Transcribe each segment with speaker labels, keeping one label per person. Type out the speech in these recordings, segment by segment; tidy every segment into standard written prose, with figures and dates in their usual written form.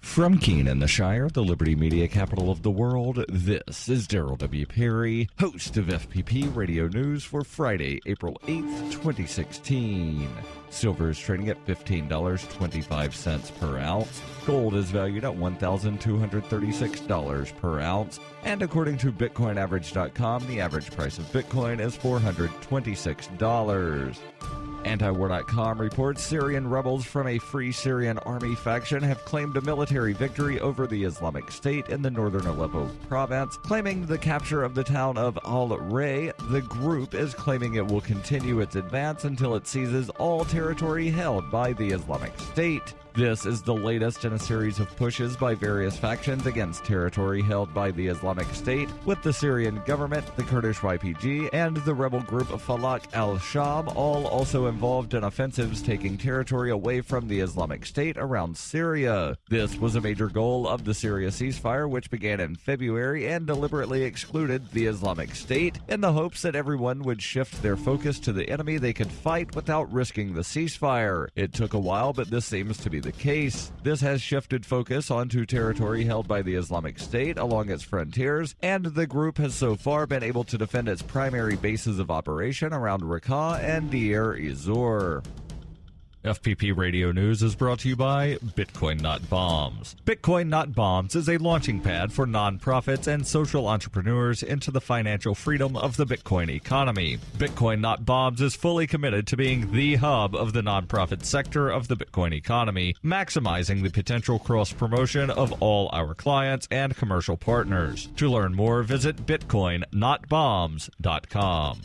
Speaker 1: From Keene in the Shire, the Liberty Media capital of the world, this is Daryl W. Perry, host of FPP Radio News for Friday, April 8th, 2016. Silver is trading at $15.25 per ounce. Gold is valued at $1,236 per ounce. And according to BitcoinAverage.com, the average price of Bitcoin is $426. Antiwar.com reports Syrian rebels from a Free Syrian Army faction have claimed a military victory over the Islamic State in the northern Aleppo province, claiming the capture of the town of Al-Ray. The group is claiming it will continue its advance until it seizes all territory held by the Islamic State. This is the latest in a series of pushes by various factions against territory held by the Islamic State, with the Syrian government, the Kurdish YPG, and the rebel group Falak al-Sham all also involved in offensives taking territory away from the Islamic State around Syria. This was a major goal of the Syria ceasefire, which began in February and deliberately excluded the Islamic State in the hopes that everyone would shift their focus to the enemy they could fight without risking the ceasefire. It took a while, but this seems to be the case. This has shifted focus onto territory held by the Islamic State along its frontiers, and the group has so far been able to defend its primary bases of operation around Raqqa and Deir ez-Zor. FPP Radio News is brought to you by Bitcoin Not Bombs. Bitcoin Not Bombs is a launching pad for nonprofits and social entrepreneurs into the financial freedom of the Bitcoin economy. Bitcoin Not Bombs is fully committed to being the hub of the nonprofit sector of the Bitcoin economy, maximizing the potential cross-promotion of all our clients and commercial partners. To learn more, visit bitcoinnotbombs.com.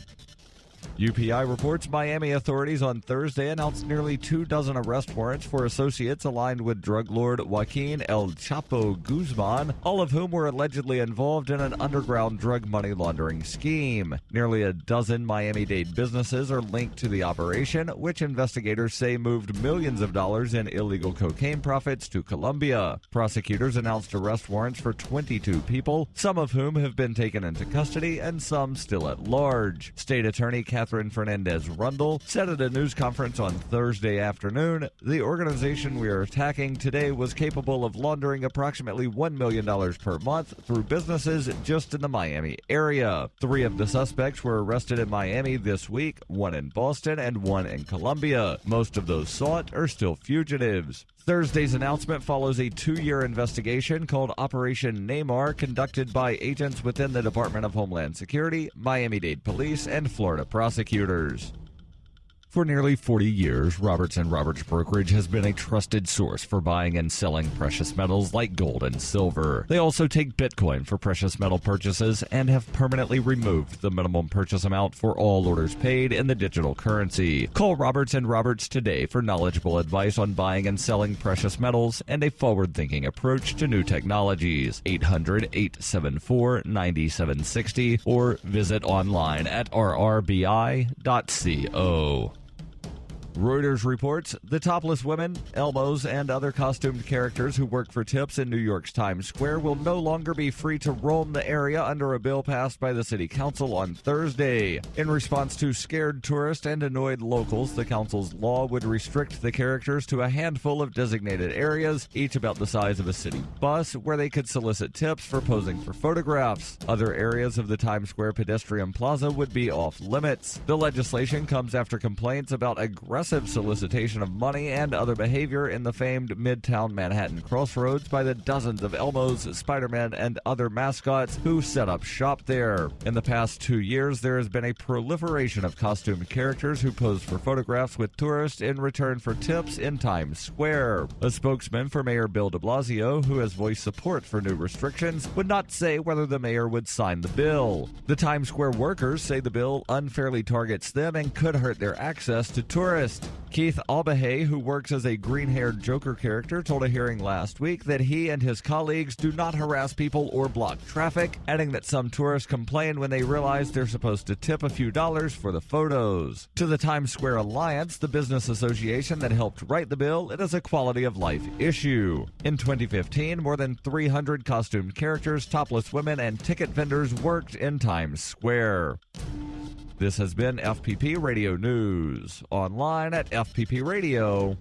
Speaker 1: UPI reports Miami authorities on Thursday announced nearly 24 arrest warrants for associates aligned with drug lord Joaquin El Chapo Guzman, all of whom were allegedly involved in an underground drug money laundering scheme. Nearly a dozen Miami-Dade businesses are linked to the operation, which investigators say moved millions of dollars in illegal cocaine profits to Colombia. Prosecutors announced arrest warrants for 22 people, some of whom have been taken into custody and some still at large. State Attorney Catherine Fernandez-Rundle said at a news conference on Thursday afternoon, the organization we are attacking today was capable of laundering approximately $1 million per month through businesses just in the Miami area. 3 of the suspects were arrested in Miami this week, 1 in Boston and 1 in Colombia. Most of those sought are still fugitives. Thursday's announcement follows a 2-year investigation called Operation Neymar, conducted by agents within the Department of Homeland Security, Miami-Dade Police, and Florida prosecutors. For nearly 40 years, Roberts & Roberts Brokerage has been a trusted source for buying and selling precious metals like gold and silver. They also take Bitcoin for precious metal purchases and have permanently removed the minimum purchase amount for all orders paid in the digital currency. Call Roberts & Roberts today for knowledgeable advice on buying and selling precious metals and a forward-thinking approach to new technologies. 800-874-9760 or visit online at rrbi.co. Reuters reports the topless women, Elmos, and other costumed characters who work for tips in New York's Times Square will no longer be free to roam the area under a bill passed by the City Council on Thursday. In response to scared tourists and annoyed locals, the council's law would restrict the characters to a handful of designated areas, each about the size of a city bus, where they could solicit tips for posing for photographs. Other areas of the Times Square pedestrian plaza would be off limits. The legislation comes after complaints about aggressive solicitation of money and other behavior in the famed Midtown Manhattan crossroads by the dozens of Elmos, Spider-Man, and other mascots who set up shop there. In the past 2 years, there has been a proliferation of costumed characters who pose for photographs with tourists in return for tips in Times Square. A spokesman for Mayor Bill de Blasio, who has voiced support for new restrictions, would not say whether the mayor would sign the bill. The Times Square workers say the bill unfairly targets them and could hurt their access to tourists. Keith Albahay, who works as a green-haired Joker character, told a hearing last week that he and his colleagues do not harass people or block traffic, adding that some tourists complain when they realize they're supposed to tip a few dollars for the photos. To the Times Square Alliance, the business association that helped write the bill, it is a quality-of-life issue. In 2015, more than 300 costumed characters, topless women, and ticket vendors worked in Times Square. This has been FPP Radio News, online at fppradio.com.